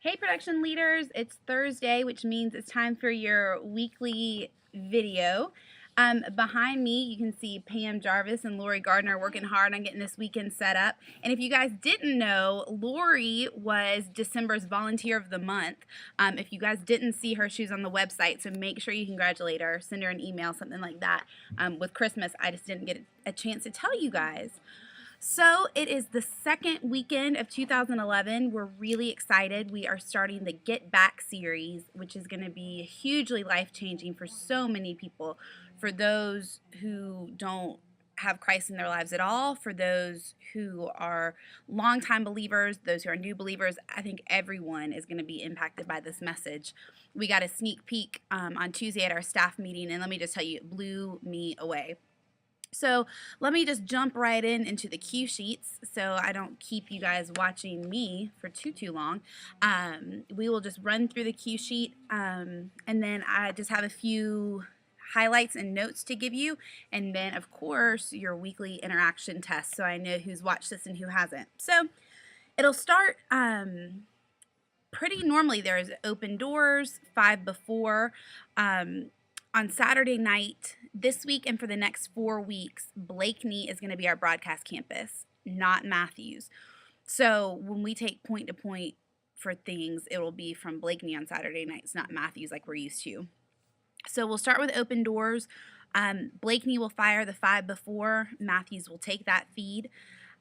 Hey, production leaders, it's Thursday, which means it's time for your weekly video. Behind me, you can see Pam Jarvis and Lori Gardner working hard on getting this weekend set up. And if you guys didn't know, Lori was December's Volunteer of the Month. If you guys didn't see her, she's on the website, so make sure you congratulate her, send her an email, something like that. With Christmas, I just didn't get a chance to tell you guys. So it is the second weekend of 2011. We're really excited. We are starting the Get Back series, which is going to be hugely life-changing for so many people. For those who don't have Christ in their lives at all, for those who are longtime believers, those who are new believers, I think everyone is going to be impacted by this message. We got a sneak peek on Tuesday at our staff meeting, and let me just tell you, it blew me away. So let me just jump right into the cue sheets so I don't keep you guys watching me for too long. We will just run through the cue sheet, and then I just have a few highlights and notes to give you, and then of course your weekly interaction test so I know who's watched this and who hasn't. So it'll start pretty normally. There's open doors 5 before. On Saturday night this week and for the next 4 weeks, Blakeney is going to be our broadcast campus, not Matthews. So when we take point to point for things, it will be from Blakeney on Saturday nights, not Matthews like we're used to. So we'll start with open doors. Blakeney will fire the 5 before. Matthews will take that feed.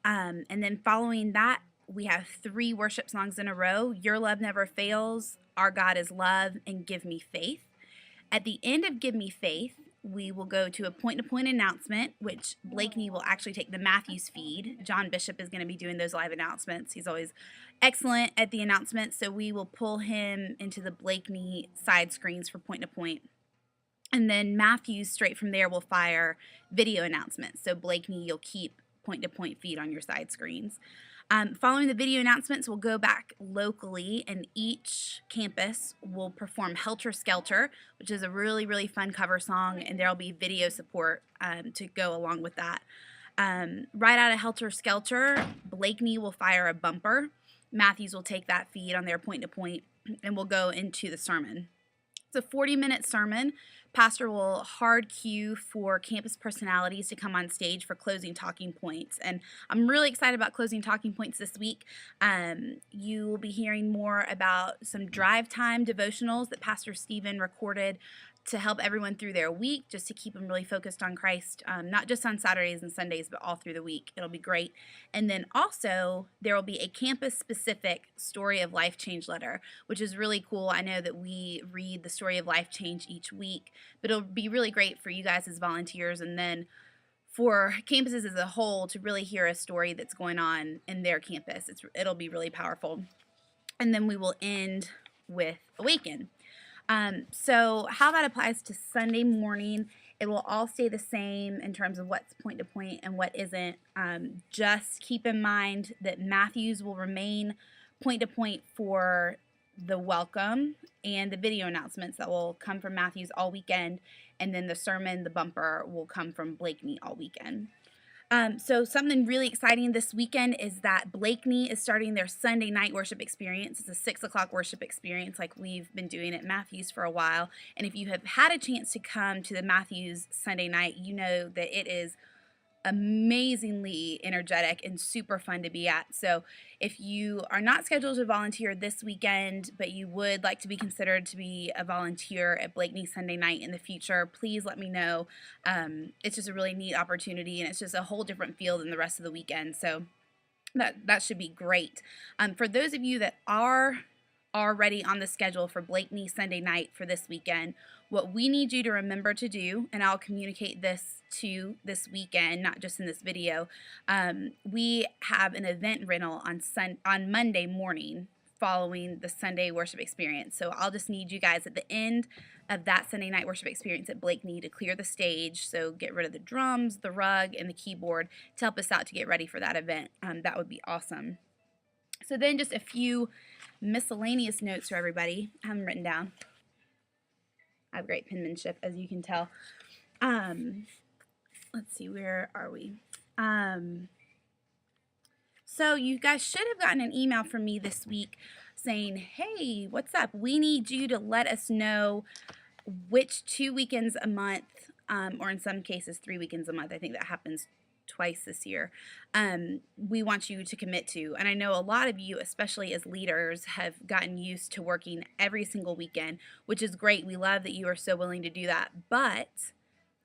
And then following that, we have 3 worship songs in a row: Your Love Never Fails, Our God is Love, and Give Me Faith. At the end of Give Me Faith, we will go to a point-to-point announcement, which Blakeney will actually take the Matthews feed. John Bishop is going to be doing those live announcements. He's always excellent at the announcements, so we will pull him into the Blakeney side screens for point-to-point. And then Matthews, straight from there, will fire video announcements. So Blakeney, you'll keep point-to-point feed on your side screens. Following the video announcements, we'll go back locally, and each campus will perform Helter Skelter, which is a really, really fun cover song, and there'll be video support to go along with that. Right out of Helter Skelter, Blakeney will fire a bumper. Matthews will take that feed on their point-to-point, and we'll go into the sermon. It's a 40-minute sermon. Pastor will hard cue for campus personalities to come on stage for closing talking points. And I'm really excited about closing talking points this week. You will be hearing more about some drive time devotionals that Pastor Stephen recorded to help everyone through their week, just to keep them really focused on Christ, not just on Saturdays and Sundays, but all through the week. It'll be great. And then also there will be a campus-specific Story of Life Change letter, which is really cool. I know that we read the Story of Life Change each week, but it'll be really great for you guys as volunteers, and then for campuses as a whole to really hear a story that's going on in their campus. It'll be really powerful. And then we will end with Awaken. So how that applies to Sunday morning, it will all stay the same in terms of what's point to point and what isn't. Just keep in mind that Matthews will remain point to point for the welcome and the video announcements that will come from Matthews all weekend, and then the sermon, the bumper, will come from Blakeney all weekend. So something really exciting this weekend is that Blakeney is starting their Sunday night worship experience. It's a 6 o'clock worship experience like we've been doing at Matthews for a while. And if you have had a chance to come to the Matthews Sunday night, you know that it is amazingly energetic and super fun to be at. So if you are not scheduled to volunteer this weekend, but you would like to be considered to be a volunteer at Blakeney Sunday night in the future, please let me know. It's just a really neat opportunity, and it's just a whole different feel than the rest of the weekend. So that should be great. For those of you that are already on the schedule for Blakeney Sunday night for this weekend, what we need you to remember to do, and I'll communicate this to this weekend, not just in this video, we have an event rental on Monday morning following the Sunday worship experience. So I'll just need you guys at the end of that Sunday night worship experience at Blakeney to clear the stage. So get rid of the drums, the rug, and the keyboard to help us out to get ready for that event. That would be awesome. So then just a few miscellaneous notes for everybody. I have them written down. I have great penmanship, as you can tell. Let's see, where are we? So you guys should have gotten an email from me this week saying, hey, what's up? We need you to let us know which 2 weekends a month, or in some cases 3 weekends a month. I think that happens twice this year. We want you to commit to. And I know a lot of you, especially as leaders, have gotten used to working every single weekend, which is great. We love that you are so willing to do that. But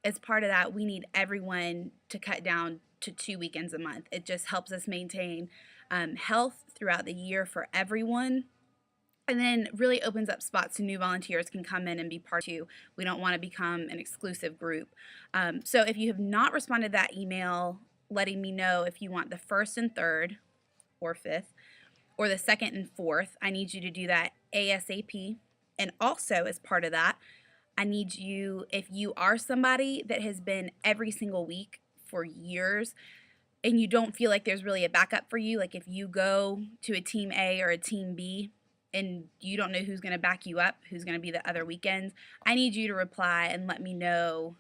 as part of that, we need everyone to cut down to 2 weekends a month. It just helps us maintain health throughout the year for everyone. And then really opens up spots so new volunteers can come in and be part too. We don't want to become an exclusive group. So if you have not responded to that email letting me know if you want the 1st and 3rd or 5th or the 2nd and 4th, I need you to do that ASAP. And also as part of that, I need you, if you are somebody that has been every single week for years and you don't feel like there's really a backup for you, like if you go to a team A or a team B and you don't know who's going to back you up, who's going to be the other weekends, I need you to reply and let me know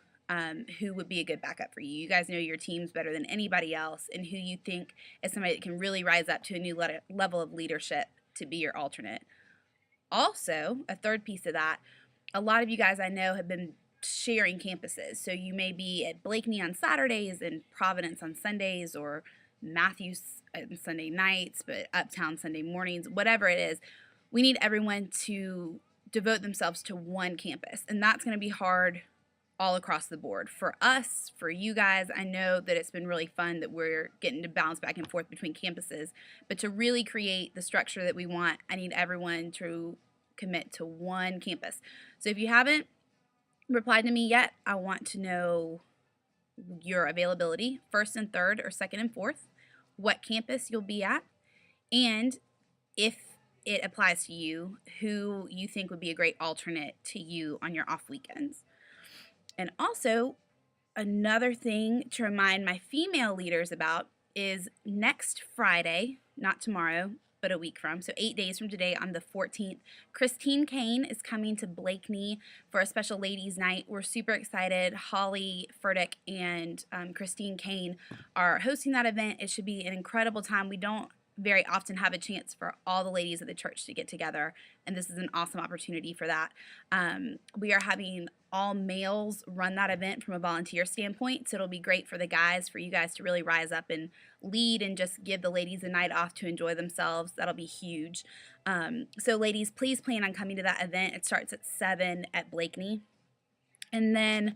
who would be a good backup for you. You guys know your teams better than anybody else, and who you think is somebody that can really rise up to a new level of leadership to be your alternate. Also, a third piece of that, a lot of you guys I know have been sharing campuses. So you may be at Blakeney on Saturdays and Providence on Sundays, or Matthews on Sunday nights, but Uptown Sunday mornings, whatever it is. We need everyone to devote themselves to one campus, and that's going to be hard all across the board. For us, for you guys, I know that it's been really fun that we're getting to bounce back and forth between campuses, but to really create the structure that we want, I need everyone to commit to one campus. So if you haven't replied to me yet, I want to know your availability, 1st and 3rd or 2nd and 4th, what campus you'll be at, and if it applies to you, who you think would be a great alternate to you on your off weekends. And also, another thing to remind my female leaders about is next Friday, not tomorrow, but a week from, so 8 days from today on the 14th, Christine Kane is coming to Blakeney for a special ladies night. We're super excited. Holly Furtick and Christine Kane are hosting that event. It should be an incredible time. We don't very often have a chance for all the ladies of the church to get together, and this is an awesome opportunity for that. We are having all males run that event from a volunteer standpoint, so it'll be great for the guys, for you guys to really rise up and lead and just give the ladies a night off to enjoy themselves. That'll be huge. So ladies, please plan on coming to that event. It starts at 7 at Blakeney. And then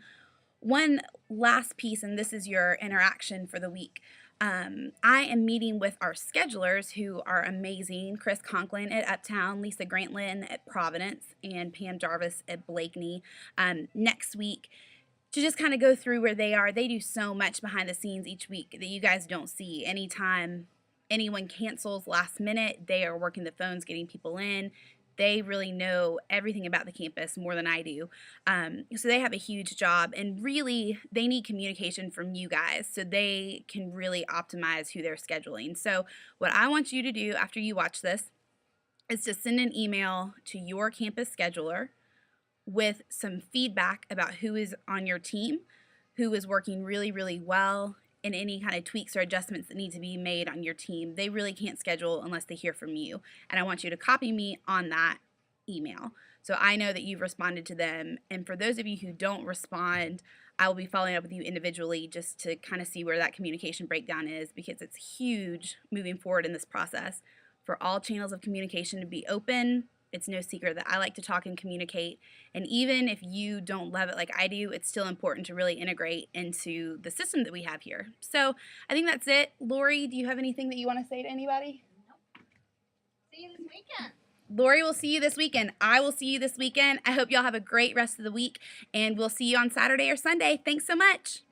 one last piece, and this is your interaction for the week. I am meeting with our schedulers, who are amazing: Chris Conklin at Uptown, Lisa Grantlin at Providence, and Pam Jarvis at Blakeney, next week, to just kind of go through where they are. They do so much behind the scenes each week that you guys don't see. Anytime anyone cancels last minute, they are working the phones, getting people in. They really know everything about the campus more than I do. So they have a huge job, and really they need communication from you guys so they can really optimize who they're scheduling. So what I want you to do after you watch this is to send an email to your campus scheduler with some feedback about who is on your team, who is working really, really well, and any kind of tweaks or adjustments that need to be made on your team. They really can't schedule unless they hear from you. And I want you to copy me on that email, so I know that you've responded to them. And for those of you who don't respond, I will be following up with you individually just to kind of see where that communication breakdown is, because it's huge moving forward in this process for all channels of communication to be open. It's no secret that I like to talk and communicate, and even if you don't love it like I do, it's still important to really integrate into the system that we have here. So I think that's it. Lori, do you have anything that you want to say to anybody? Nope. See you this weekend. Lori will see you this weekend. I will see you this weekend. I hope y'all have a great rest of the week, and we'll see you on Saturday or Sunday. Thanks so much.